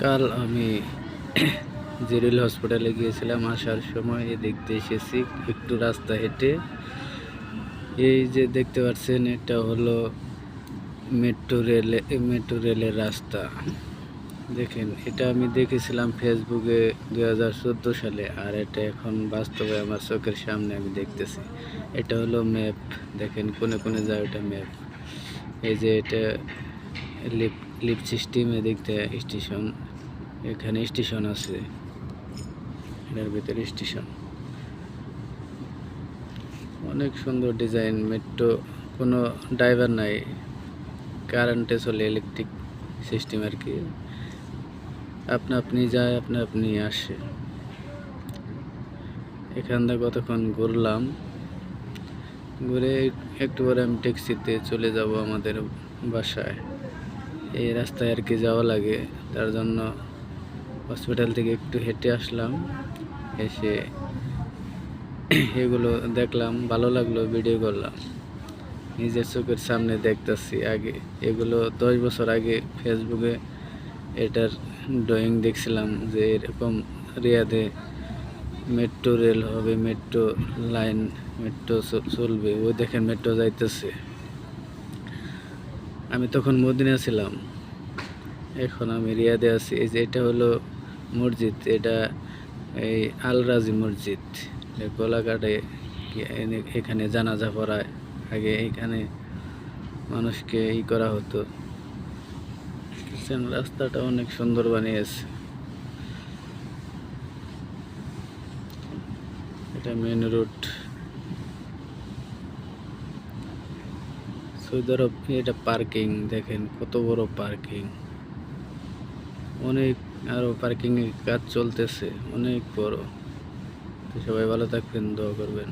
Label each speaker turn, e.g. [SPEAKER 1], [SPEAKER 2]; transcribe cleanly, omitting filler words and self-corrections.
[SPEAKER 1] কাল আমি জেরিল হসপিটালে গিয়েছিলাম। আসার সময় এদিক দিয়ে এসেছি একটু রাস্তা হেঁটে। এই যে দেখতে পাচ্ছেন, এটা হলো মেট্রো রেলের রাস্তা। দেখেন, এটা আমি দেখেছিলাম ফেসবুকে 2014 সালে, আর এটা এখন বাস্তবে আমার চোখের সামনে আমি দেখতেছি। এটা হলো ম্যাপ। দেখেন কোনে কোনে যায় ওটা ম্যাপ। এই যে এটা লিফট সিস্টেম, এদিক দিয়ে স্টেশন, এখানে স্টেশন আছে, এটার ভিতরে স্টেশন। অনেক সুন্দর ডিজাইন। মেট্রো, কোনো ড্রাইভার নাই, কারেন্টে চলে, ইলেকট্রিক সিস্টেম আর কি। আপনা আপনি যায়, আপনা আপনি আসে। এখান থেকে কতক্ষণ ঘুরলাম, ঘুরে একটু পরে আমি ট্যাক্সিতে চলে যাব আমাদের বাসায়। এই রাস্তায় আর কি যাওয়া লাগে, তার জন্য হসপিটাল থেকে একটু হেঁটে আসলাম। এসে এগুলো দেখলাম, ভালো লাগলো, ভিডিও করলাম। নিজের চোখের সামনে দেখতেছি। আগে এগুলো 10 বছর আগে ফেসবুকে এটার ড্রয়িং দেখছিলাম যে এরকম রিয়াদে মেট্রো রেল হবে, মেট্রো লাইন, মেট্রো চলবে। ওই দেখেন মেট্রো যাইতেছে। আমি তখন মদিনা ছিলাম, এখন আমি রিয়াদে আছি। এই যে এটা হলো মসজিদ, এটা এই আল রাজি মসজিদ। গোলাঘাটে এখানে জানাজা পড়ায়। আগে এখানে মানুষকে করা হতো। রাস্তাটা অনেক সুন্দর বানিয়েছে। এটা মেন রোড, সৌদি আরব। এটা পার্কিং, দেখেন কত বড় পার্কিং। অনেক আরো পার্কিং এর কাজ চলতেছে, অনেক বড়। তো সবাই ভালো থাকবেন, দোয়া করবেন।